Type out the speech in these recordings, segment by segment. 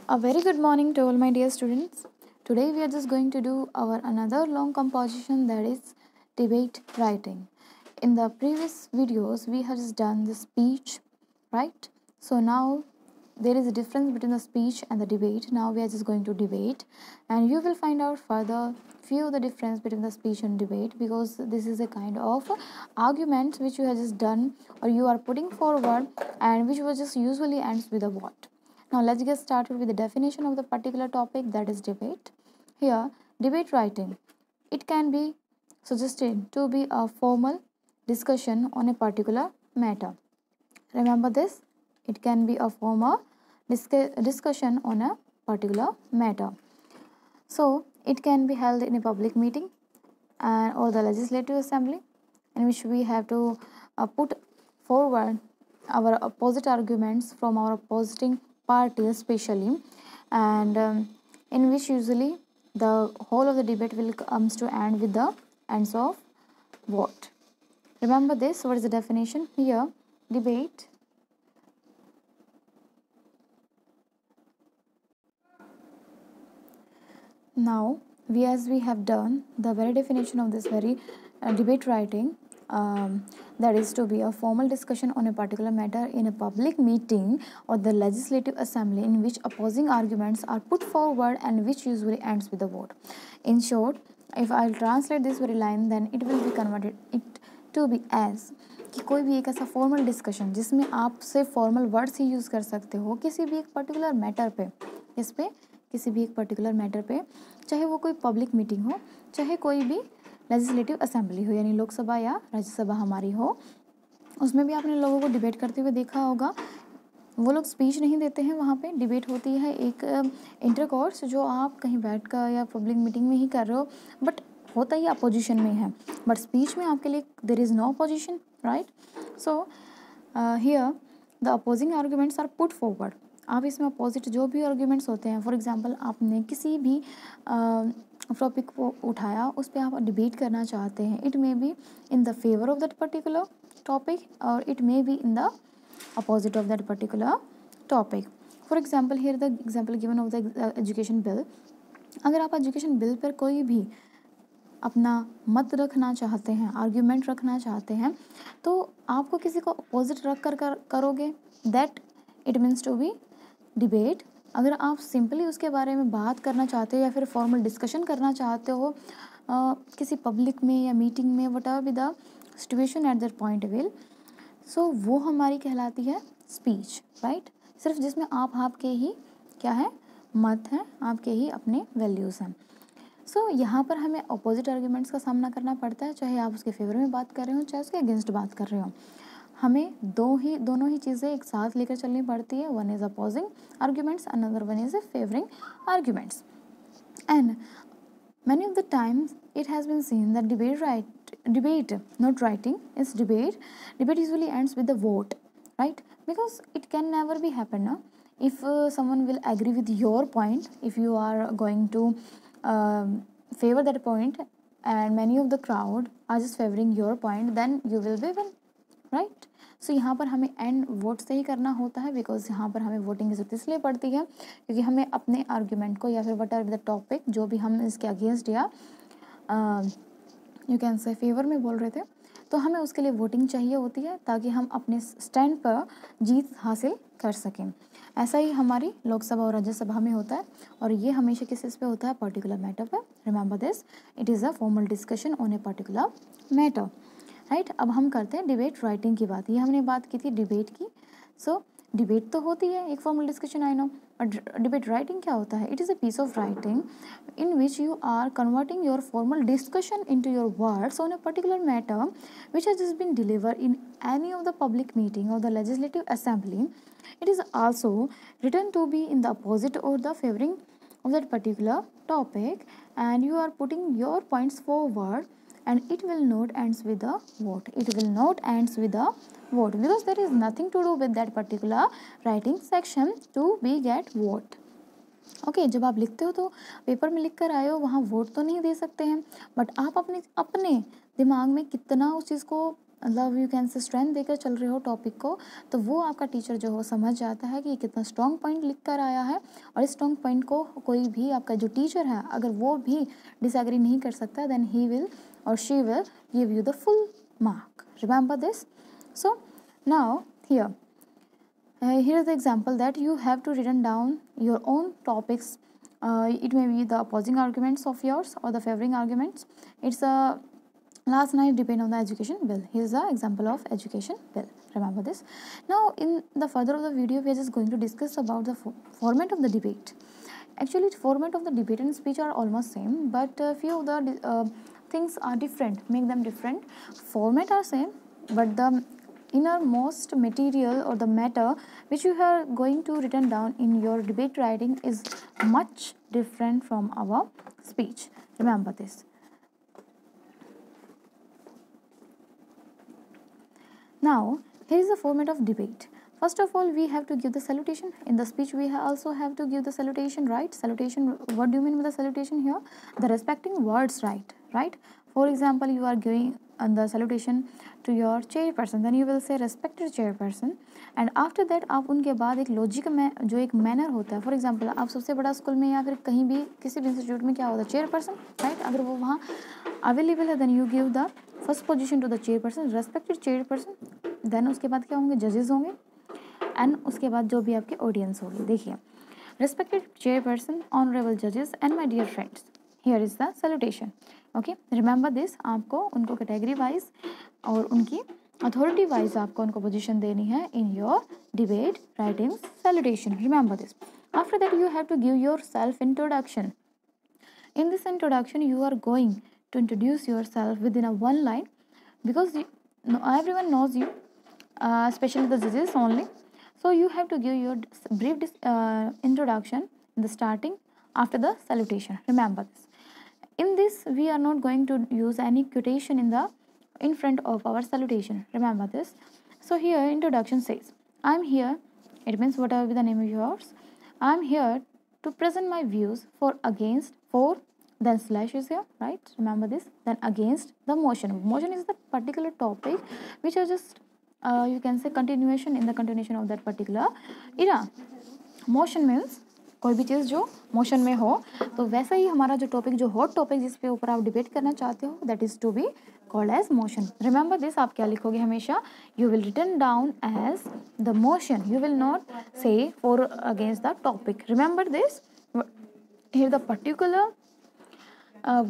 A very good morning to all my dear students. Today we are just going to do our another long composition, that is debate writing. In the previous videos we have just done the speech, right? So now there is a difference between the speech and the debate. Now we are just going to debate, and you will find out further few the difference between the speech and debate, because this is a kind of arguments which you have just done or you are putting forward, and which was just usually ends with a what. Now let's get started with the definition of the particular topic, that is debate. Here, debate writing. It can be suggested to be a formal discussion on a particular matter. Remember this, it can be a formal discussion on a particular matter. So it can be held in a public meeting or the legislative assembly, in which we have to put forward our opposite arguments from our opposing party especially, and in which usually the whole of the debate will comes to end with the ends of vote. Remember this, what is the definition here? Debate now as we have done the very definition of this very debate writing, that is to be a formal discussion on a particular matter in a public meeting or the legislative assembly, in which opposing arguments are put forward and which usually ends with a vote. In short, if I'll translate this very line, then it will be converted it to be as कि कोई भी एक ऐसा formal discussion जिसमें आप सिर्फ formal words ही use कर सकते हो किसी भी एक पर्टिकुलर मैटर पे, इस पे किसी भी एक पर्टिकुलर मैटर पे, चाहे वो कोई पब्लिक मीटिंग हो, चाहे कोई भी लेजिस्लेटिव असेंबली हो, यानी लोकसभा या राज्यसभा हमारी हो, उसमें भी आपने लोगों को डिबेट करते हुए देखा होगा. वो लोग स्पीच नहीं देते हैं, वहाँ पे डिबेट होती है एक इंटरकोर्स जो आप कहीं बैठ कर या पब्लिक मीटिंग में ही कर रहे हो, बट होता ही अपोजिशन में है. बट स्पीच में आपके लिए there is no opposition, right? So here the opposing arguments are put forward. आप इसमें अपोजिट जो भी आर्ग्यूमेंट्स होते हैं, फॉर एग्जांपल आपने किसी भी टॉपिक को उठाया, उस पर आप डिबेट करना चाहते हैं. It may be in the favour of that particular topic और it may be in the opposite of that particular topic. For example, here the example given of the education bill. अगर आप education bill पर कोई भी अपना मत रखना चाहते हैं, आर्ग्यूमेंट रखना चाहते हैं, तो आपको किसी को अपोजिट रख कर करोगे, that it means to be debate. अगर आप सिंपली उसके बारे में बात करना चाहते हो या फिर फॉर्मल डिस्कशन करना चाहते हो किसी पब्लिक में या मीटिंग में, whatever be the situation at that point will, so वो हमारी कहलाती है स्पीच, राइट? सिर्फ जिसमें आपके ही क्या है, मत हैं, आपके ही अपने वैल्यूज़ हैं. सो यहाँ पर हमें अपोजिट आर्ग्यूमेंट्स का सामना करना पड़ता है, चाहे आप उसके फेवर में बात कर रहे हो, चाहे उसके अगेंस्ट बात कर रहे हो. हमें दोनों ही चीज़ें एक साथ लेकर चलनी पड़ती है. One is opposing arguments, another one is favouring arguments. And many of the times it has been seen that debate not writing is debate. Debate usually ends with the vote, right? Because it can never be happen now. If someone will agree with your point, if you are going to favor that point and many of the crowd are just favoring your point, then you will be win, right? सो यहाँ पर हमें and vote से ही करना होता है, because यहाँ पर हमें वोटिंग की जरूरत इसलिए पड़ती है क्योंकि हमें अपने आर्ग्यूमेंट को या फिर वट एवर द टॉपिक जो भी हम इसके अगेंस्ट या यू कैन से फेवर में बोल रहे थे, तो हमें उसके लिए वोटिंग चाहिए होती है ताकि हम अपने स्टैंड पर जीत हासिल कर सकें. ऐसा ही हमारी लोकसभा और राज्यसभा में होता है, और ये हमेशा किस चीज़ पे होता है, पर्टिकुलर मैटर पर. Remember this, it is a formal discussion on a particular matter, right? अब हम करते हैं डिबेट राइटिंग की बात. ये हमने बात की थी डिबेट की. सो डिबेट तो होती है एक formal discussion, I know, but debate writing क्या होता है? It is a piece of writing in which you are converting your formal discussion into your words on a particular matter which has just been delivered in any of the public meeting or the legislative assembly. It is also written to be in the opposite or the favoring of that particular topic, and you are putting your points forward, and it will not ends with a vote. It will not ends with a vote because there is nothing to do with that particular writing section to be get vote. Okay जब आप लिखते हो तो paper में लिख कर आए हो, वहाँ वोट तो नहीं दे सकते हैं, बट आप अपने दिमाग में कितना उस चीज़ को मतलब यू कैन से स्ट्रेंथ देकर चल रहे हो टॉपिक को, तो वो आपका टीचर जो हो समझ जाता है कि ये कितना स्ट्रॉन्ग पॉइंट लिख कर आया है, और इस स्ट्रॉन्ग पॉइंट को कोई भी आपका जो टीचर है अगर वो भी डिसएग्री नहीं कर सकता, then he will or she will give you the full mark. Remember this? So now here is the example that you have to written down your own topics. It may be the opposing arguments of yours or the favoring arguments. It's a last night depend on the education bill. Here's the example of education bill. Remember this. Now in the further of the video we are just going to discuss about the format of the debate. Actually format of the debate and speech are almost same, but few of the things are different, make them different. Format are same, but the innermost material or the matter which you are going to written down in your debate writing is much different from our speech. Remember this. Now here is the format of debate. First of all, we have to give the salutation. In the speech we also have to give the salutation, right? Salutation, what do you mean with the salutation here? The respecting words, right? For example, you are giving the salutation to your chairperson, then you will say respected chairperson, and after that आप उनके बाद एक logic में जो एक manner होता है, for example आप सबसे बड़ा स्कूल में या फिर कहीं भी किसी भी इंस्टीट्यूट में क्या होता है, चेयरपर्सन, राइट? अगर वो वहाँ अवेलेबल है, then you give the first position to the chairperson, respected chairperson, then उसके बाद क्या होंगे, जजेस होंगे, एंड उसके बाद जो भी आपके ऑडियंस होगी. देखिए, respected chairperson, honorable judges and my dear friends, here is the salutation. Okay, remember this. आपको उनको कैटेगरी वाइज और उनकी अथॉरिटी वाइज आपको उनको पोजीशन देनी है in your debate writing salutation. Remember this. After that you have to give your self introduction. In this introduction you are going to introduce yourself within a one line, because everyone knows you, especially the judges only. So you have to give your brief introduction in the starting after the salutation. Remember this. In this we are not going to use any quotation in front of our salutation. Remember this. So here introduction says, I am here, it means whatever be the name of yours, I am here to present my views for against, for, then slash is here, right? Remember this. Then against the motion. Motion is the particular topic which are just you can say continuation, in the continuation of that particular era. Motion means कोई भी चीज़ जो motion में हो, तो वैसा ही हमारा जो topic, जो हॉट टॉपिक जिस पे ऊपर आप डिबेट करना चाहते हो, that is to be called as motion. Remember this. आप क्या लिखोगे हमेशा, you will written down as the motion, you will not say for against the topic. Remember this. Here the particular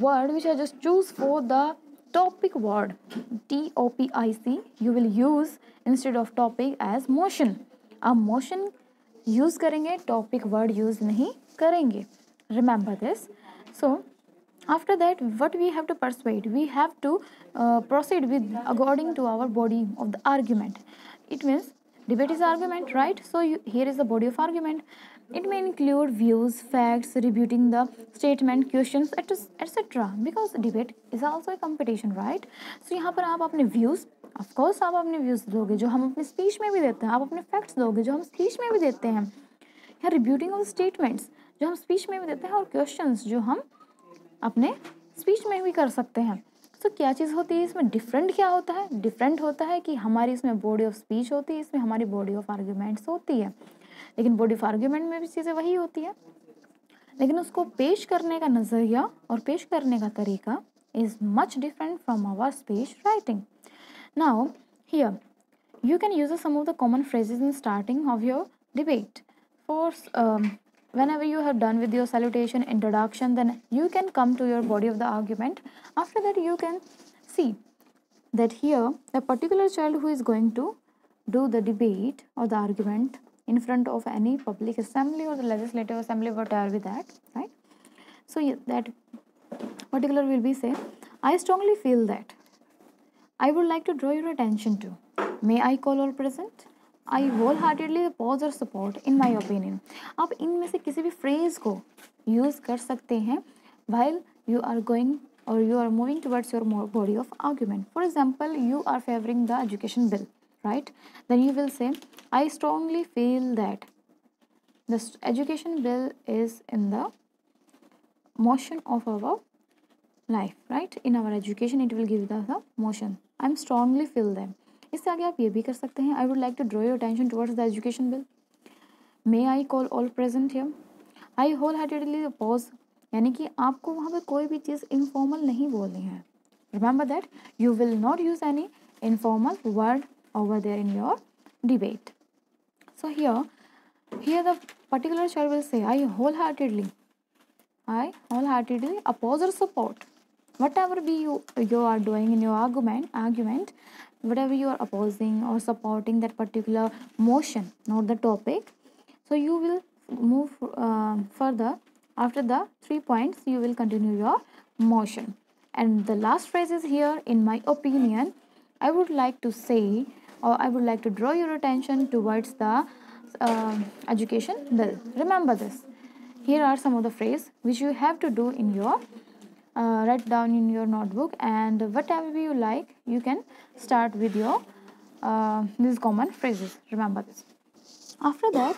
word which I just choose for the topic word, TOPIC, you will use instead of topic as motion. आप motion use करेंगे, topic word use नहीं करेंगे. Remember this. So after that what we have to persuade, we have to proceed with according to our body of the argument. It means debate is argument, right? So here is the body of argument. It may include views, facts, rebuting the statement, questions, etc. Because debate is also a competition, right? So यहाँ पर आप अपने views, of course आप अपने views दोगे जो हम अपने स्पीच में भी देते हैं, आप अपने फैक्ट्स दोगे जो हम स्पीच में भी देते हैं, या रिब्यूटिंग ऑफ स्टेटमेंट्स जो हम स्पीच में भी देते हैं, और क्वेश्चंस जो हम अपने स्पीच में भी कर सकते हैं. तो क्या चीज़ होती है इसमें, डिफरेंट क्या होता है, डिफरेंट होता है कि हमारी इसमें बॉडी ऑफ स्पीच होती है, इसमें हमारी बॉडी ऑफ आर्ग्यूमेंट्स होती है. लेकिन बॉडी ऑफ आर्ग्यूमेंट में भी चीज़ें वही होती है, लेकिन उसको पेश करने का नज़रिया और पेश करने का तरीका is much different from our speech writing. Now here you can use some of the common phrases in starting of your debate. For whenever you have done with your salutation, introduction, then you can come to your body of the argument. After that you can see that here the particular child who is going to do the debate or the argument in front of any public assembly or the legislative assembly, whatever be that, right? So that particular will be say, I strongly feel that, I would like to draw your attention to, may I call all present, I wholeheartedly oppose or support in my opinion. आप इनमें से किसी भी phrase को use कर सकते हैं while you are going or you are moving towards your body of argument. For example, you are favoring the education bill, right? Then you will say, I strongly feel that the education bill is in the motion of our life, right? In our education it will give the motion. I am strongly feel them. इससे आगे आप ये भी कर सकते हैं, I would like to draw your attention towards the education bill. May I call all present here, I whole heartedly oppose, यानी कि आपको वहाँ पे कोई भी चीज़ इनफॉर्मल नहीं बोलनी है। Remember that you will not use any informal word over there in your debate. So here the particular child will say, I wholeheartedly oppose or support whatever be you are doing in your argument, whatever you are opposing or supporting that particular motion, not the topic. So you will move further. After the 3 points you will continue your motion, and the last phrase is here, in my opinion, I would like to say, or I would like to draw your attention towards the education bill. Remember this. Here are some of the phrases which you have to do in your write down in your notebook, and whatever you like you can start with your these common phrases. Remember this. After that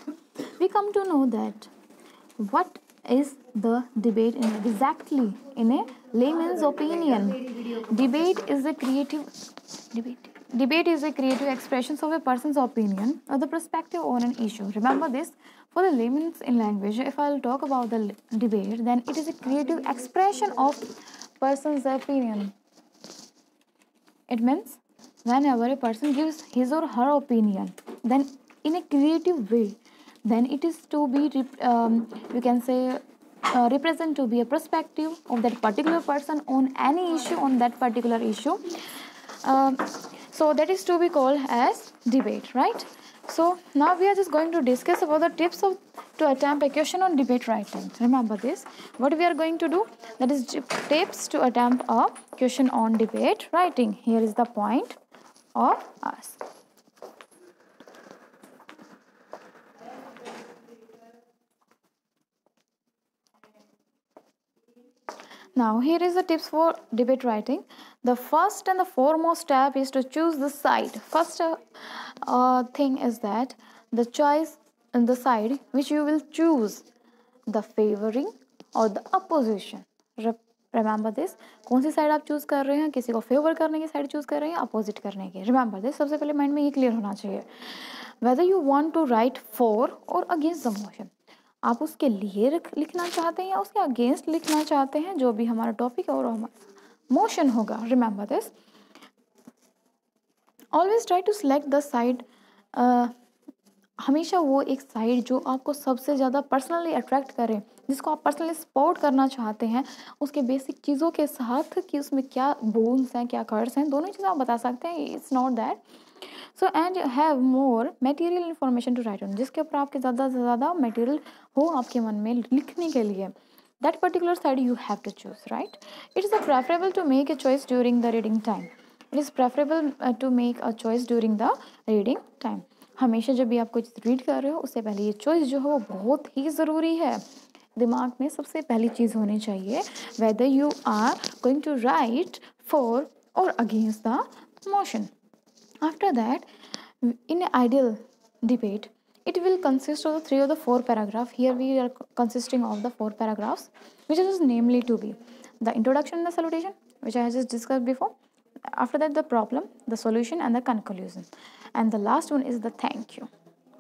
we come to know that what is the debate in exactly in a layman's opinion. Debate is a creative expression of a person's opinion or the perspective on an issue. Remember this. For the layman's in language, if I'll talk about the debate, then it is a creative expression of person's opinion. It means whenever a person gives his or her opinion, then in a creative way, then it is to be you can say represent to be a perspective of that particular person on any issue, on that particular issue. So that is to be called as debate, right? So now we are just going to discuss about the tips to attempt a question on debate writing. Remember this. What we are going to do, that is tips to attempt a question on debate writing. Here is the point of us. Now here is the tips for debate writing. The first and the foremost step is to choose the side. First thing is that the choice and the side which you will choose, the favoring or the opposition. Remember this. कौन सी side आप choose कर रहे हैं, किसी को favour करने की side choose कर रहे हैं, अपोजिट करने की. Remember this. सबसे पहले माइंड में ये क्लियर होना चाहिए. Whether you want to write for और अगेंस्ट द मोशन, आप उसके लिए लिखना चाहते हैं या उसके अगेंस्ट लिखना चाहते हैं, जो भी हमारा टॉपिक और हमारा मोशन होगा. Remember this. Always try to select the side. हमेशा वो एक साइड जो आपको सबसे ज़्यादा पर्सनली अट्रैक्ट करे, जिसको आप पर्सनली सपोर्ट करना चाहते हैं, उसके बेसिक चीज़ों के साथ कि उसमें क्या बोन्स हैं, क्या कर्ड्स हैं, दोनों चीज़ें आप बता सकते हैं. It's not that. So and have more material information to write on, जिसके ऊपर आपके ज़्यादा से ज़्यादा मटेरियल हो आपके मन में लिखने के लिए. That particular side you have to choose, right. It is preferable to make a choice during the reading time. It is preferable to make a choice during the reading time. हमेशा जब भी आप कुछ रीड कर रहे हो उससे पहले ये चॉइस जो है वो बहुत ही ज़रूरी है. दिमाग में सबसे पहली चीज़ होनी चाहिए, whether you are going to write for और against the motion. After that, in an ideal debate, it will consist of the 3 or the 4 paragraphs. Here we are consisting of the 4 paragraphs, which is namely to be the introduction and the salutation, which I just discussed before. After that, the problem, the solution, and the conclusion. And the last one is the thank you.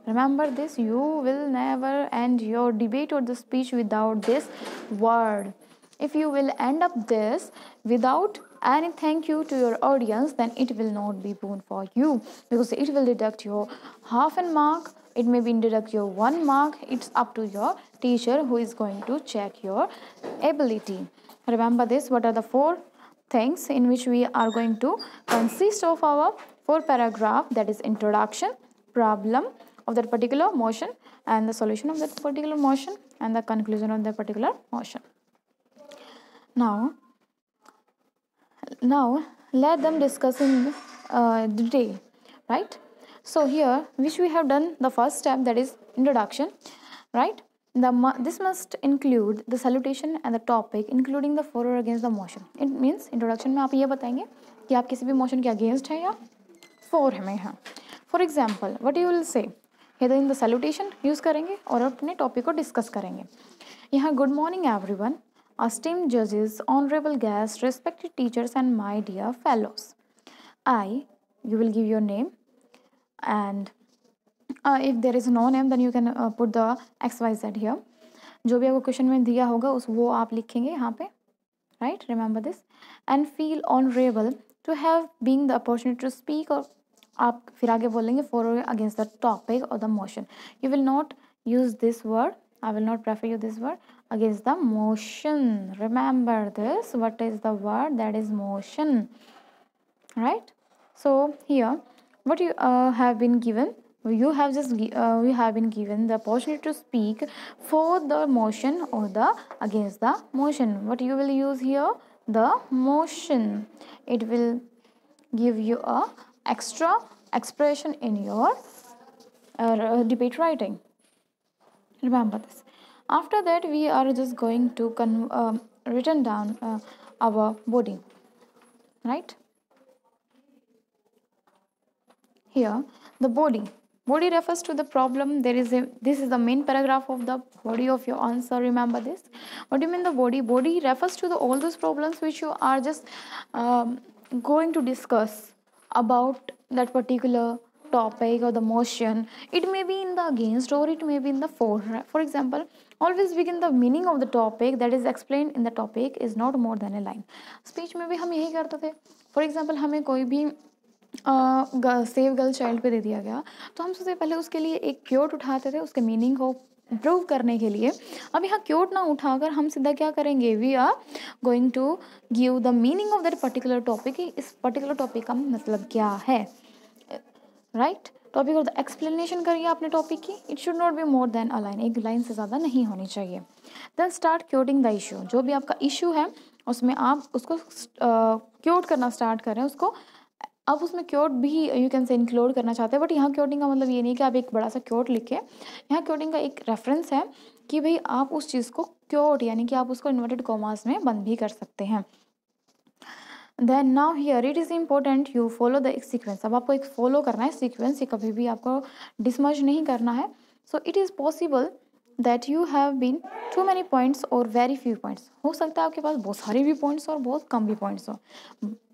Remember this, you will never end your debate or the speech without this word. If you will end up this without any thank you to your audience, then it will not be boon for you, because it will deduct your half an mark, it may be deduct your 1 mark. It's up to your teacher who is going to check your ability. Remember this. What are the 4 things in which we are going to consist of our 4 paragraph? That is introduction, problem of that particular motion, and the solution of that particular motion, and the conclusion of that particular motion. Now let them discuss in detail, right? So here, which we have done the first step, that is introduction, right? This must include the salutation and the topic, including the for or against the motion. It means introduction में आप ये बताएंगे कि आप किसी भी motion के against हैं या for में हैं. For example, what you will say, here in the salutation use करेंगे और अपने topic को discuss करेंगे. यहाँ good morning everyone, esteemed judges, honorable guests, respected teachers, and my dear fellows. I, you will give your name, and if there is no name then you can put the XYZ here. जो भी आपको question में दिया होगा उस वो आप लिखेंगे यहाँ पे, right, remember this. And feel honourable to have being the opportunity to speak, और आप फिर आगे बोलेंगे फॉर और अगेंस्ट द टॉपिक और the motion. You will not use this word, I will not prefer you this word, against the motion. Remember this, what is the word? That is motion, right? So here what you have been given, you have been given the opportunity to speak for the motion or the against the motion. What you will use here? The motion. It will give you a extra expression in your debate writing. Remember this. After that we are just going to written down our body, right? Here the body refers to the problem. This is the main paragraph of the body of your answer. Remember this. What do you mean the body refers to all those problems which you are just going to discuss about that particular topic or the motion. It may be in the against or it may be in the for. For example, always begin the meaning of the topic that is explained in the topic is not more than a line. Speech में भी हम यही करते थे. For example हमें कोई भी save girl child पे दे दिया गया तो हम सबसे पहले उसके लिए एक क्योट उठाते थे उसके मीनिंग को प्रूव करने के लिए. अब यहाँ क्योट ना उठाकर हम सीधा क्या करेंगे, we are going to give the meaning of that particular topic. इस पर्टिकुलर टॉपिक का मतलब क्या है, राइट? टॉपिक और द एक्सप्लेनेशन करिए अपने टॉपिक की. It should not be more than a line, एक लाइन से ज़्यादा नहीं होनी चाहिए. Then start quoting the issue. जो भी आपका इशू है उसमें आप उसको क्योट करना स्टार्ट करें उसको. अब उसमें क्योट भी यू कैन से इंक्लूड करना चाहते हैं, बट यहाँ क्योटिंग का मतलब ये नहीं कि आप एक बड़ा सा क्योट लिखें. यहाँ क्योटिंग का एक रेफरेंस है कि भाई आप उस चीज़ को क्योट यानी कि आप उसको इन्वर्टेड कॉमास में बंद भी कर सकते हैं. Then now here it is important you follow the sequence. अब आपको एक फॉलो करना है सीक्वेंस, ये कभी भी आपको डिसमर्ज नहीं करना है. So it is possible that you have been too many points और वेरी फ्यू पॉइंट्स. हो सकता है आपके पास बहुत सारे भी पॉइंट्स और बहुत कम भी पॉइंट्स हो.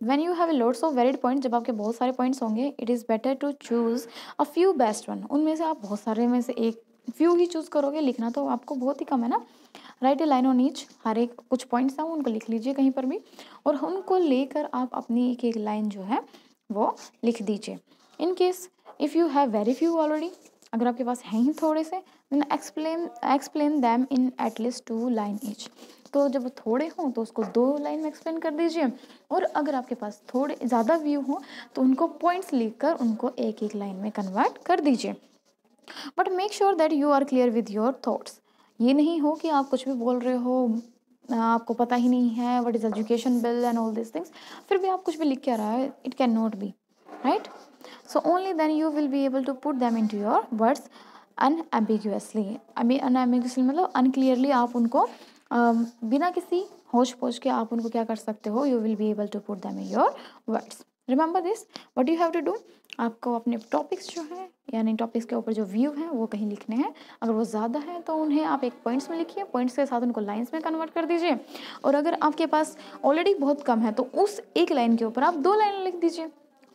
When you have lots of varied points, जब आपके बहुत सारे पॉइंट्स होंगे, it is better to choose a few best one. उनमें से आप बहुत सारे में से एक फ्यू ही चूज़ करोगे. लिखना तो आपको बहुत ही कम है ना. Write a line on each, हर एक कुछ पॉइंट्स हैं उनको लिख लीजिए कहीं पर भी और उनको लेकर आप अपनी एक एक लाइन जो है वो लिख दीजिए. In case if you have very few already, अगर आपके पास हैं ही थोड़े से, then explain them in at least 2 line each. तो जब थोड़े हों तो उसको 2 लाइन में एक्सप्लेन कर दीजिए, और अगर आपके पास थोड़े ज़्यादा व्यू हों तो उनको पॉइंट्स लिखकर उनको एक एक लाइन में कन्वर्ट कर दीजिए. But make sure that you are clear with your thoughts. ये नहीं हो कि आप कुछ भी बोल रहे हो, आपको पता ही नहीं है what is education bill and all this things, फिर भी आप कुछ भी लिख के आ रहा है. It can not be right. So only then you will be able to put them into your words unambiguously. Unambiguously मतलब अनक्लियरली. आप उनको बिना किसी होच पोच के आप उनको क्या कर सकते हो, you will be able to put them in your words. Remember this. What you have to do, आपको अपने टॉपिक्स जो हैं यानी टॉपिक्स के ऊपर जो व्यू हैं वो कहीं लिखने हैं. अगर वो ज़्यादा है तो उन्हें आप एक पॉइंट्स में लिखिए, पॉइंट्स के साथ उनको लाइंस में कन्वर्ट कर दीजिए. और अगर आपके पास ऑलरेडी बहुत कम है तो उस एक लाइन के ऊपर आप 2 लाइन लिख दीजिए.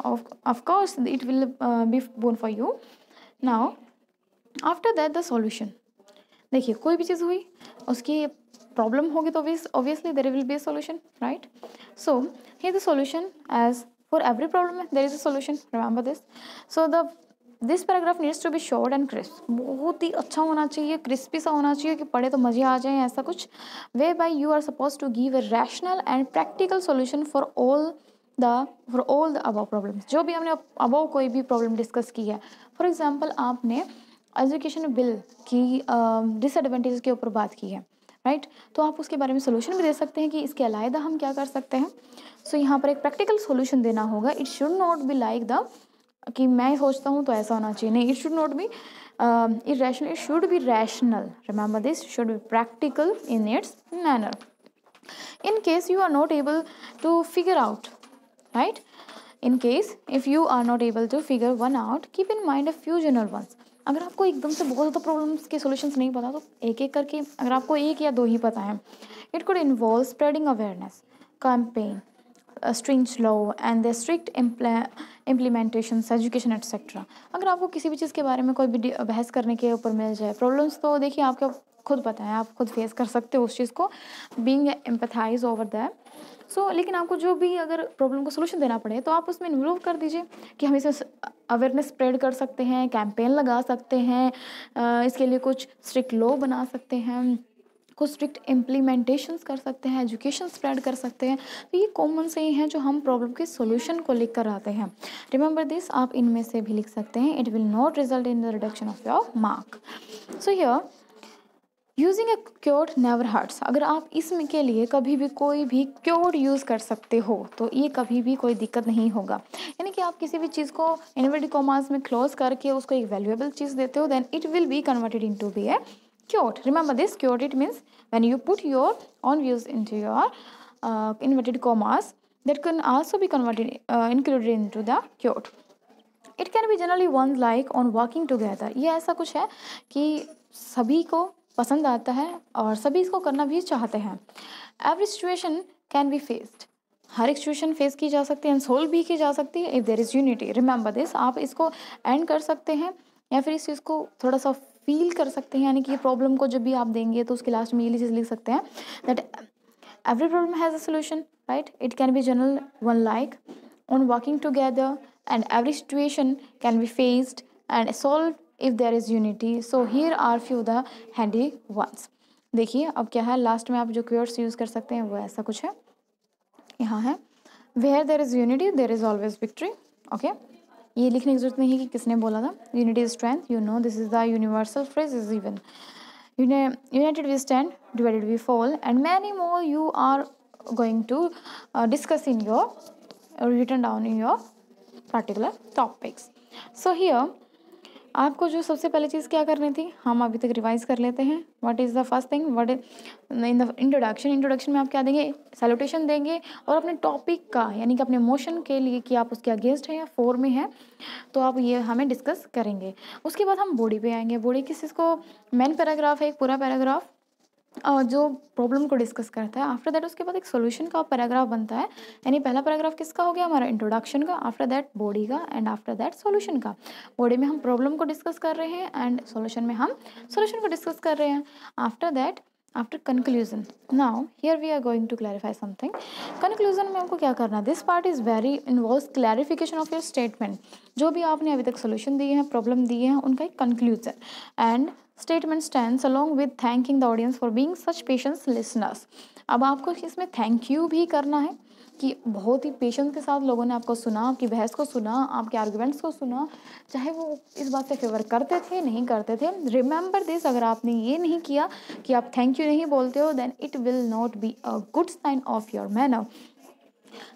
Of course it will be boon for you. Now after that the solution. देखिए कोई भी चीज़ हुई उसकी प्रॉब्लम होगी तो obviously there will be a solution, right. So here the solution as for every problem there is a solution. Remember this. So this paragraph needs to be short and crisp. बहुत ही अच्छा होना चाहिए, crispy सा होना चाहिए कि पढ़े तो मज़े आ जाए ऐसा कुछ. whereby you are supposed to give a rational and practical solution for all the above problems. जो भी हमने above कोई भी प्रॉब्लम डिस्कस की है. फॉर एग्जाम्पल आपने एजुकेशन बिल की डिसएडवांटेज के ऊपर बात की है, राइट. तो आप उसके बारे में सोल्यूशन भी दे सकते हैं कि इसके अलावा हम क्या कर सकते हैं. सो यहाँ पर एक प्रैक्टिकल सोल्यूशन देना होगा. It should not be like the कि मैं सोचता हूँ तो ऐसा होना चाहिए. नहीं, it should not B irrational. It should be rational. Remember this. Should be practical in its manner. in case you are not able to figure out, right, in case if you are not able to figure one out, keep in mind a few general ones. अगर आपको एकदम से बहुत ज़्यादा problems के solutions नहीं पता तो एक एक करके अगर आपको 1 या 2 ही पता है. It could involve spreading awareness campaign, stringent law and their strict implementations, education etc. अगर आपको किसी भी चीज़ के बारे में कोई भी बहस करने के ऊपर मिल जाए, प्रॉब्लम्स तो देखिए आपको खुद पता है, आप खुद फेस कर सकते हो उस चीज़ को, बीइंग एम्पैथाइज ओवर दैट। सो लेकिन आपको जो भी अगर प्रॉब्लम को सोल्यूशन देना पड़े तो आप उसमें इन्वॉल्व कर दीजिए कि हम इसे अवेयरनेस स्प्रेड कर सकते हैं, कैंपेन लगा सकते हैं, इसके लिए कुछ स्ट्रिक्ट लॉ बना सकते हैं, कुछ स्ट्रिक्ट इम्प्लीमेंटेशंस कर सकते हैं, एजुकेशन स्प्रेड कर सकते हैं। तो ये कॉमन से ही हैं जो हम प्रॉब्लम के सॉल्यूशन को लिख कर आते हैं। रिमेंबर दिस, आप इनमें से भी लिख सकते हैं। It will not result in the reduction of your mark. So here using a cured never hurts, अगर आप इसमें के लिए कभी भी कोई भी क्योर्ड यूज़ कर सकते हो तो ये कभी भी कोई दिक्कत नहीं होगा। यानी कि आप किसी भी चीज़ को इन्वर्टेड कॉमास में क्लोज करके उसको एक वैल्यूएबल चीज़ देते हो, then it will be converted into be a cured. Remember this, cured it means when you put your own views into your inverted commas that can also be converted included into the quote. It can be generally one like on working together. ये ऐसा कुछ है कि सभी को पसंद आता है और सभी इसको करना भी चाहते हैं। Every situation can be faced, हर एक सिचुएशन फेस की जा सकती है एंड सोल्व भी की जा सकती है if there is unity. Remember this, आप इसको एंड कर सकते हैं या फिर इस चीज़ को थोड़ा सा फील कर सकते हैं, यानी कि ये प्रॉब्लम को जब भी आप देंगे तो उसके लास्ट में ये चीज़ लिख सकते हैं that every problem has a solution, right. It can be general one like on working together and every situation can be faced and solved if there is unity. So here are few the handy ones. देखिए अब क्या है, last में आप जो keywords use कर सकते हैं वो ऐसा कुछ है, यहाँ है where there is unity there is always victory. Okay, ये लिखने की जरूरत नहीं है कि किसने बोला था। Unity is strength, you know this is the universal phrase is even. United we stand, divided we fall, and many more you are going to discuss in your written down in your particular topics. So here आपको जो सबसे पहले चीज़ क्या करनी थी हम अभी तक रिवाइज कर लेते हैं। What is the first thing, what in the introduction में आप क्या देंगे, सैल्यूटेशन देंगे और अपने टॉपिक का यानी कि अपने मोशन के लिए कि आप उसके अगेंस्ट हैं या फोर में हैं तो आप ये हमें डिस्कस करेंगे। उसके बाद हम बॉडी पे आएंगे। बॉडी किस चीज़ को, मेन पैराग्राफ है एक पूरा पैराग्राफ जो प्रॉब्लम को डिस्कस करता है। आफ्टर दैट उसके बाद एक सॉल्यूशन का पैराग्राफ बनता है, यानी पहला पैराग्राफ किसका हो गया हमारा इंट्रोडक्शन का, आफ्टर दैट बॉडी का एंड आफ्टर दैट सॉल्यूशन का। बॉडी में हम प्रॉब्लम को डिस्कस कर रहे हैं एंड सॉल्यूशन में हम सॉल्यूशन को डिस्कस कर रहे हैं। After that after conclusion, now here we are going to clarify something. Conclusion में हमको क्या करना है, this part is very involves clarification of your statement. जो भी आपने अभी तक सोल्यूशन दिए हैं, प्रॉब्लम दिए हैं, उनका एक conclusion and statement stands along with thanking the audience for being such patient listeners. अब आपको इसमें थैंक यू भी करना है कि बहुत ही पेशेंस के साथ लोगों ने आपको सुना, आपकी बहस को सुना, आपके आर्गुमेंट्स को सुना, चाहे वो इस बात से फेवर करते थे नहीं करते थे। रिमेंबर दिस, अगर आपने ये नहीं किया कि आप थैंक यू नहीं बोलते हो then it will not be a good sign of your manner.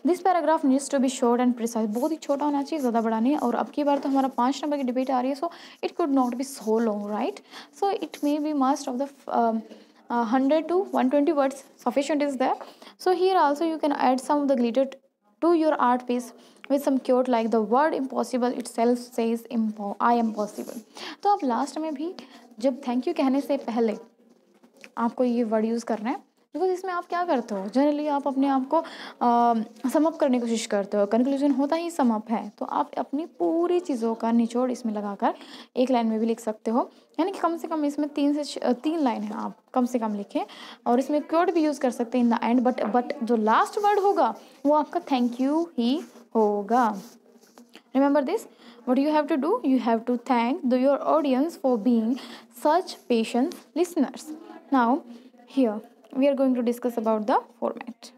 This paragraph needs to be short and precise, बहुत ही छोटा होना चाहिए, ज़्यादा बड़ा नहीं। और अब की बार तो हमारा 5 नंबर की डिबेट आ रही है, so it could not be so long, right. So it may B must of the 100 to 120 words sufficient is there. So here also you can add some of the glitter to your art piece with some quote like the word impossible itself says I am possible. तो आप last में भी जब thank you कहने से पहले आपको ये वर्ड यूज़ करना है, बिकॉज इसमें आप क्या करते हो, जनरली आप अपने आप को समअप करने की कोशिश करते हो। कंक्लूजन होता ही समअप है, तो आप अपनी पूरी चीज़ों का निचोड़ इसमें लगाकर एक लाइन में भी लिख सकते हो, यानी कि कम से कम इसमें 3 से 3 लाइन है आप कम से कम लिखें। और इसमें क्योर्ड भी यूज़ कर सकते हैं इन द एंड, बट जो लास्ट वर्ड होगा वो आपका थैंक यू ही होगा। Remember this, what you have to do, you have to thank your audience for being such patient listeners. Now here we are going to discuss about the format.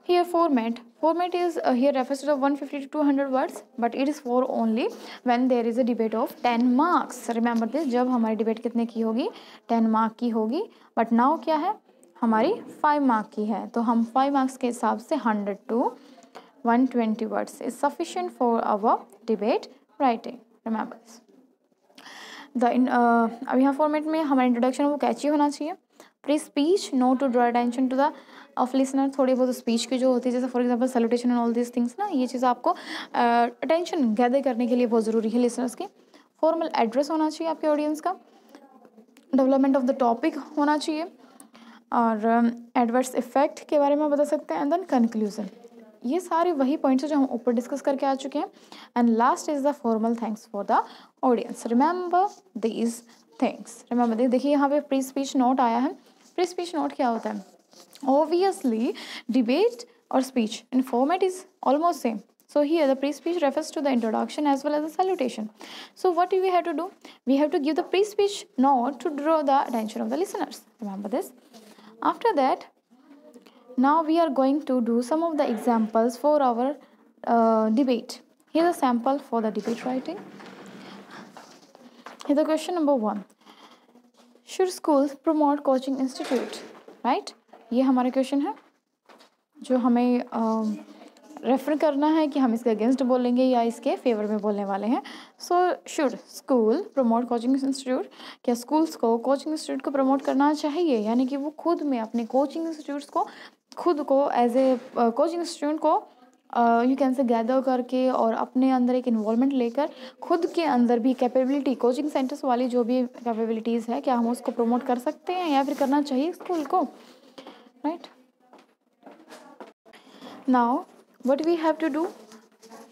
Here format is here refers to the 150 to 200 words, but it is for only when there is a debate of 10 marks. Remember this, जब हमारी debate कितने की होगी, 10 mark की होगी, but now क्या है हमारी 5 मार्क की है, तो हम 5 मार्क्स के हिसाब से 100 to 120 words is sufficient for our debate writing. Remember this. अब यहाँ फॉर्मेट में हमारा इंट्रोडक्शन वो कैची होना चाहिए। Pre speech, no to draw attention to the of listener, थोड़ी बहुत स्पीच की जो होती है जैसे for example salutation and all this things ना, ये चीज़ आपको अटेंशन गैदर करने के लिए बहुत ज़रूरी है लिसनर्स की। फॉर्मल एड्रेस होना चाहिए आपके ऑडियंस का। डेवलपमेंट ऑफ द टॉपिक होना चाहिए। और एडवर्स इफेक्ट के बारे में बता सकते हैं, एंड देन कंक्लूजन। ये सारे वही पॉइंट्स हैं जो हम ऊपर डिस्कस करके आ चुके हैं। And last is the formal thanks for the audience. Remember these things, remember. देखिए यहाँ पे प्री स्पीच नोट आया है। प्री स्पीच नोट क्या होता है? Obviously, debate or speech in format is almost same. So here the pre-speech refers to the introduction as well as the salutation. So what do we have to do? We have to give the pre-speech note to draw the attention of the listeners. Remember this. After that, now we are going to do some of the examples for our debate. Here's a sample for the debate writing. Here's the question number 1. Should schools promote coaching institute? Right? ये हमारा question है जो हमें refer करना है कि हम इसके अगेंस्ट बोलेंगे या इसके फेवर में बोलने वाले हैं। So should school promote coaching institute? क्या स्कूल्स को कोचिंग इंस्टीट्यूट को प्रमोट करना चाहिए, यानी कि वो खुद में अपने कोचिंग इंस्टीट्यूट्स को खुद को एज ए कोचिंग इंस्टीट्यूट को यू कैन से गैदर करके और अपने अंदर एक इन्वॉल्वमेंट लेकर खुद के अंदर भी कैपेबिलिटी, कोचिंग सेंटर्स वाली जो भी कैपेबिलिटीज़ है, क्या हम उसको प्रमोट कर सकते हैं या फिर करना चाहिए स्कूल को? Right? Now what we have to do?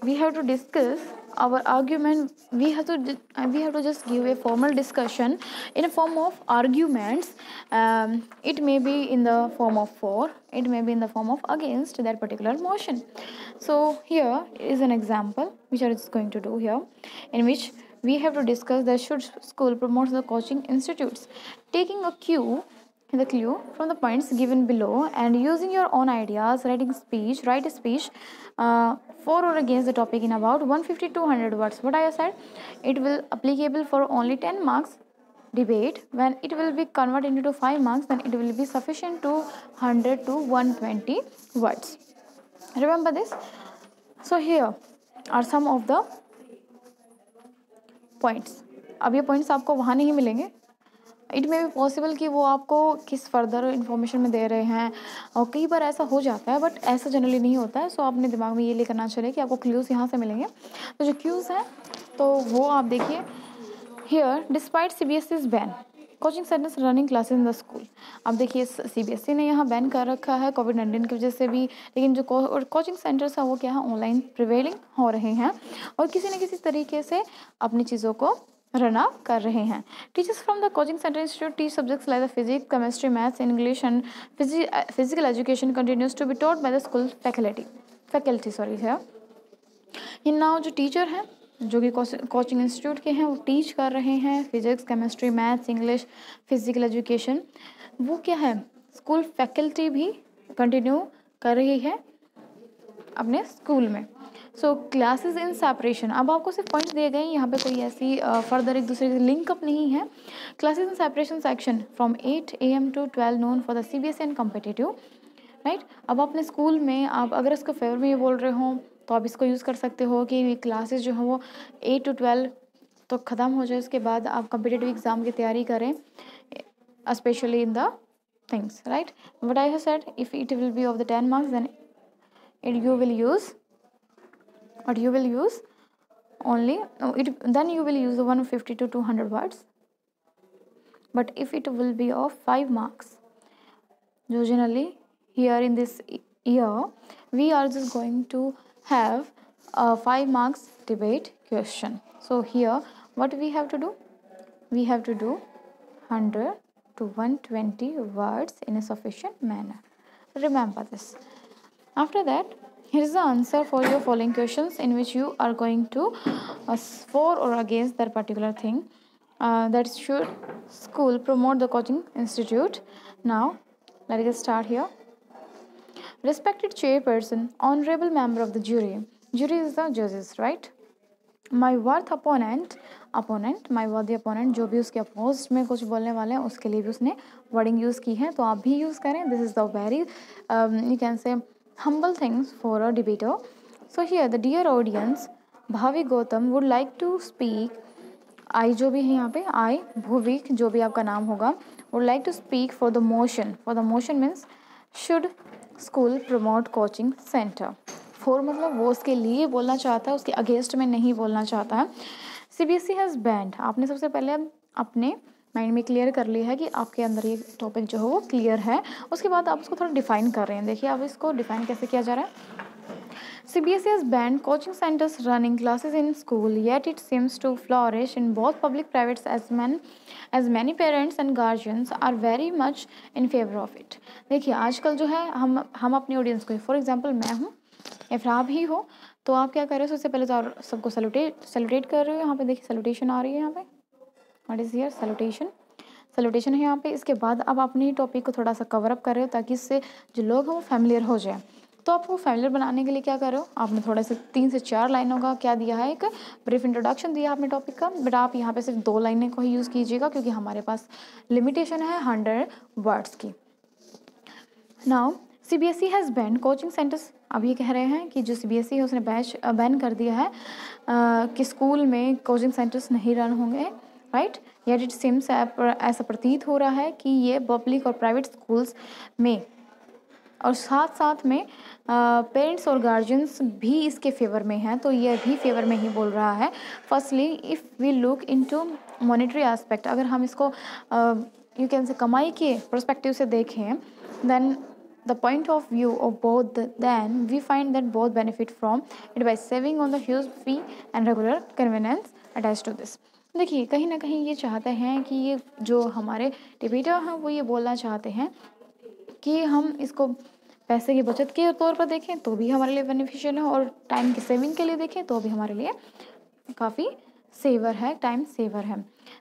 We have to discuss our argument. We have to just give a formal discussion in a form of arguments. It may be in the form of for, it may be in the form of against that particular motion. So here is an example which I is going to do here, in which we have to discuss that should school promote the coaching institutes, taking a cue from the points given below and using your own ideas, write a speech for or against the topic in about 150 to 200 words. What I said, it will applicable for only 10 marks debate. When it will be converted into 5 marks, then it will be sufficient to 100 to 120 words. Remember this. So here are some of the points. अब ये points आपको वहाँ नहीं मिलेंगे. It may be possible कि वो आपको किस फर्दर इन्फॉर्मेशन में दे रहे हैं, और कई बार ऐसा हो जाता है, बट ऐसा जनरली नहीं होता है. सो अपने दिमाग में ये लेकर ना चले कि आपको क्लूज़ यहाँ से मिलेंगे. तो जो क्लूज़ हैं तो वो आप देखिए. Here despite CBSE's ban coaching centres running classes in the school. अब देखिए CBSE ने यहाँ बैन कर रखा है कोविड-19 की वजह से भी, लेकिन जो कोचिंग सेंटर्स हैं वो क्या है, ऑनलाइन प्रिवेलिंग हो रहे हैं और किसी न किसी तरीके से अपनी चीज़ों को रन अप कर रहे हैं. Teachers from the coaching centre institute teach subjects like the physics, chemistry, maths, English and physical education continues to be taught by the school faculty है. इन नाउ जो टीचर हैं जो कि कोचिंग इंस्टीट्यूट के हैं वो टीच कर रहे हैं physics, chemistry, maths, English, physical education. वो क्या है, स्कूल फैकल्टी भी कंटिन्यू कर रही है अपने स्कूल में. सो क्लासेस इन सेपरेशन. अब आपको सिर्फ पॉइंट्स दिए गए हैं, यहाँ पे कोई ऐसी फर्दर एक दूसरे से लिंकअप नहीं है. Classes in separation section from 8 AM to 12 noon for the CBSE and competitive. Right. अब अपने स्कूल में आप अगर इसको फेवर में ये बोल रहे हो तो आप इसको यूज़ कर सकते हो कि क्लासेस जो हैं वो 8 to 12 तो ख़त्म हो जाए, उसके बाद आप कम्पिटिटिव एग्ज़ाम की तैयारी करें, specially in the things. Right. What I have said, if it will B of the 10 marks then you will use only then you will use 150 to 200 words. But if it will be of 5 marks, generally here in this year we are just going to have a 5 marks debate question. So here what we have to do, we have to do 100 to 120 words in a sufficient manner. Remember this. After that, here is the answer for your following questions in which you are going to for or against that particular thing. That should school promote the coaching institute. Now let us start here. Respected chairperson, honorable member of the jury is the judges, right? My worth opponent, my worthy opponent, जो भी उसके oppose में कुछ बोलने वाले हैं उसके लिए भी उसने वर्डिंग यूज़ की है, तो आप भी यूज़ करें. This is the very you can say humble things for a debater. So here the dear audience, भावी Gautam would like to speak. I जो भी है यहाँ पे, I भूविक जो भी आपका नाम होगा, would like to speak for the motion. For the motion means should school promote coaching center. for मतलब वो उसके लिए बोलना चाहता है, उसके अगेंस्ट में नहीं बोलना चाहता है. CBSE has banned. आपने सबसे पहले अपने माइंड में क्लियर कर लिया है कि आपके अंदर ये टॉपिक जो है वो क्लियर है। उसके बाद आप उसको थोड़ा डिफाइन कर रहे हैं। देखिए अब इसको डिफाइन कैसे किया जा रहा है। CBSE has banned coaching centers running classes in school, yet it seems to flourish in both public privates as many parents and guardians are very much in favor of it. देखिए आजकल जो है हम अपनी ऑडियंस को, for example मैं हूँ या फिर आप ही हो, तो आप क्या कर रहे हो, सबसे पहले तो आप सबको सैल्यूटेट कर रहे हो। यहाँ पे देखिए सैल्यूटेशन आ रही है, यहाँ पे व्हाट इज़ हियर, सैल्यूटेशन है यहाँ पे। इसके बाद अब अपनी टॉपिक को थोड़ा सा कवर अप कर रहे हो ताकि इससे जो लोग हैं वो फैमिलियर हो जाए। तो आपको फैमिलियर बनाने के लिए क्या कर रहे हो, आपने थोड़ा सा 3 से 4 लाइनों का क्या दिया है, एक ब्रीफ इंट्रोडक्शन दिया आपने टॉपिक का, बट आप यहाँ पे सिर्फ 2 लाइनें को ही यूज़ कीजिएगा क्योंकि हमारे पास लिमिटेशन है 100 वर्ड्स की। Now CBSE has ban coaching centres. अब ये कह रहे हैं कि जो CBSE है उसने बैन कर दिया है कि स्कूल में कोचिंग सेंटर्स नहीं रन होंगे, राइट। येट इट सिम्स, ऐसा प्रतीत हो रहा है कि ये पब्लिक और प्राइवेट स्कूल्स में, और साथ साथ में पेरेंट्स और गार्जियंस भी इसके फेवर में हैं। तो ये भी फेवर में ही बोल रहा है। Firstly if we look into monetary aspect, अगर हम इसको यू कैन से कमाई के पर्सपेक्टिव से देखें, then the point of view of both, then we find that both benefit from it by saving on the huge fee and regular convenience attached to this. देखिए कहीं ना कहीं ये चाहते हैं कि ये जो हमारे डिबेटर हैं वो ये बोलना चाहते हैं कि हम इसको पैसे की बचत के तौर पर देखें तो भी हमारे लिए बेनिफिशियल है, और टाइम की सेविंग के लिए देखें तो भी हमारे लिए काफ़ी सेवर है, टाइम सेवर है।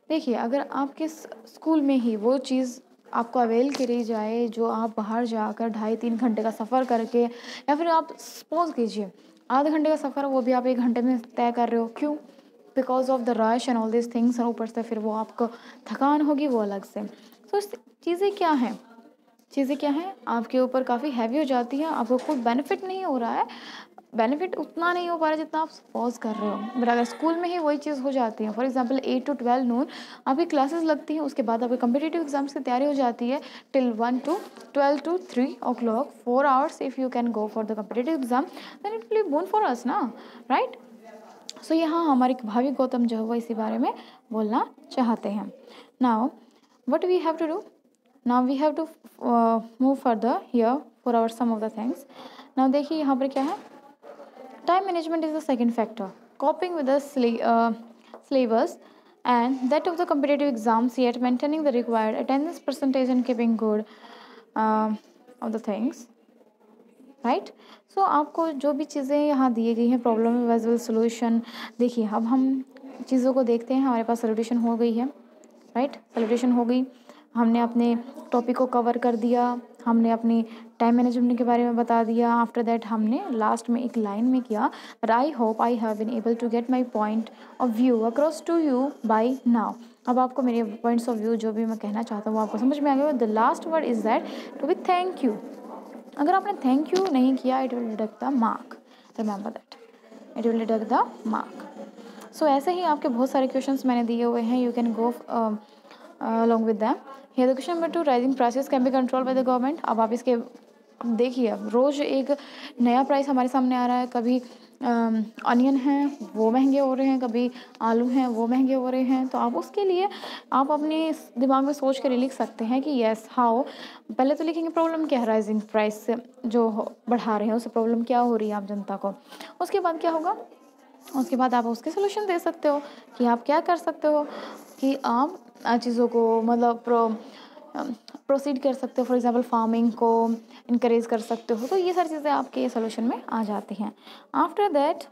देखिए अगर आपके स्कूल में ही वो चीज़ आपको अवेल करी जाए जो आप बाहर जाकर 2.5-3 घंटे का सफ़र करके, या फिर आप सपोज कीजिए आधे घंटे का सफ़र वो भी आप 1 घंटे में तय कर रहे हो, क्यों, because of the rush and all this things, और ऊपर से फिर वो आपको थकान होगी वो अलग से। तो चीज़ें क्या हैं, आपके ऊपर काफ़ी हैवी हो जाती है, आपको कोई बेनिफिट नहीं हो रहा है, बेनिफिट उतना नहीं हो पा रहा जितना आप सपोज कर रहे हो। बट अगर स्कूल में ही वही चीज़ हो जाती है, फॉर एग्जांपल 8 to 12 नून आपकी क्लासेस लगती हैं, उसके बाद आपकी कम्पिटिटिव एग्जाम्स की तैयारी हो जाती है till 1 to 12 to 3 o'clock, 4 hours if you can go for the competitive exam then it will be boon for us ना, राइट। सो यहाँ हमारे भावी गौतम जो है वो इसी बारे में बोलना चाहते हैं। Now what we have to do, now we have to move further here for our some of the things. Now देखिए यहाँ पर क्या है, time management is the second factor, coping with the syllabus and that of the competitive exams, yet maintaining the required attendance percentage and keeping good of the things, right. So आपको जो भी चीज़ें यहाँ दी गई हैं, प्रॉब्लम विजुअल सोल्यूशन, देखिए अब हम चीज़ों को देखते हैं, हमारे पास सोल्यूशन हो गई है, राइट, सोल्यूशन हो गई, हमने अपने टॉपिक को कवर कर दिया, हमने अपनी टाइम मैनेजमेंट के बारे में बता दिया। आफ्टर दैट हमने लास्ट में एक लाइन में किया, but I hope I have been able to get my point of view across to you by now. अब आपको मेरे पॉइंट्स ऑफ व्यू जो भी मैं कहना चाहता हूँ वो आपको समझ में आ गया। The last word is that to be thank you. अगर आपने थैंक यू नहीं किया, it will deduct the mark, remember that, it will deduct the mark. So ऐसे ही आपके बहुत सारे क्वेश्चंस मैंने दिए हुए हैं, you can go along with them. Here the question number 2, rising prices can be controlled by the government. अब आप इसके देखिए, अब रोज़ एक नया प्राइस हमारे सामने आ रहा है, कभी अनियन हैं वो महंगे हो रहे हैं, कभी आलू हैं वो महंगे हो रहे हैं। तो आप उसके लिए आप अपने दिमाग में सोच कर लिख सकते हैं कि येस हाउ, पहले तो लिखेंगे प्रॉब्लम क्या है, राइजिंग प्राइस से जो बढ़ा रहे हैं उससे प्रॉब्लम क्या हो रही है आप जनता को। उसके बाद क्या होगा, उसके बाद आप उसके सोल्यूशन दे सकते हो कि आप क्या कर सकते हो कि आप चीज़ों को मतलब प्रोसीड कर सकते हो, फॉर एग्जांपल फार्मिंग को इनकरेज कर सकते हो। तो ये सारी चीज़ें आपके सोल्यूशन में आ जाती हैं। After that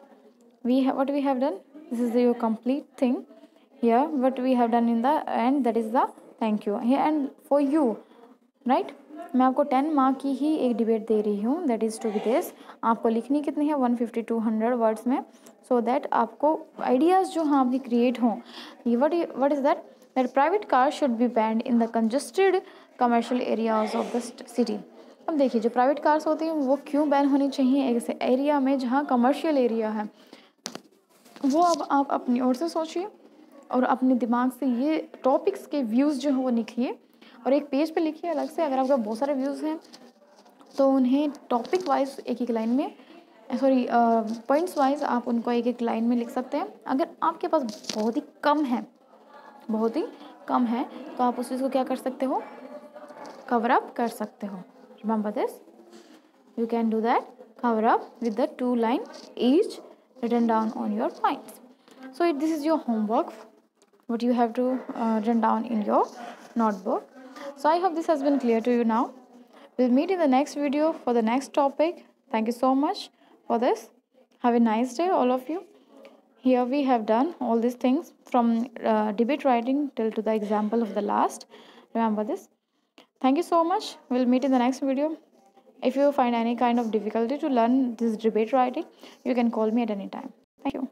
we have what we have done, this is your complete thing here, what we have done in the end, that is the thank you here and for you, right. मैं आपको 10 mark की ही एक debate दे रही हूँ, that is to be this. आपको लिखनी कितनी है, 150 to 100 वर्ड्स में, सो दैट आपको आइडियाज़ जो हाँ आपकी क्रिएट हों। What is that, that private cars should be banned in the congested commercial areas of the city. अब देखिए जो प्राइवेट कार्स होती हैं वो क्यों बैन होनी चाहिए एक ऐसे एरिया में जहाँ कमर्शियल एरिया है, वो अब आप अपनी ओर से सोचिए और अपने दिमाग से ये टॉपिक्स के व्यूज़ जो हैं वो लिखिए और एक पेज पे लिखिए अलग से। अगर आपका बहुत सारे व्यूज़ हैं तो उन्हें टॉपिक वाइज एक एक लाइन में, सॉरी पॉइंट्स वाइज आप उनको एक एक लाइन में लिख सकते हैं। अगर आपके पास बहुत ही कम है तो आप उस चीज़ को क्या कर सकते हो, कवर अप कर सकते हो. Remember this, you can do that, cover up with the 2 line each written down on your points. So this is your homework, what you have to written down in your notebook. So I hope this has been clear to you now. We'll meet in the next video for the next topic. Thank you so much for this. Have a nice day, all of you. Here we have done all these things from debate writing till to the example of the last. Remember this. Thank you so much. We'll meet in the next video. If you find any kind of difficulty to learn this debate writing, you can call me at any time. Thank you.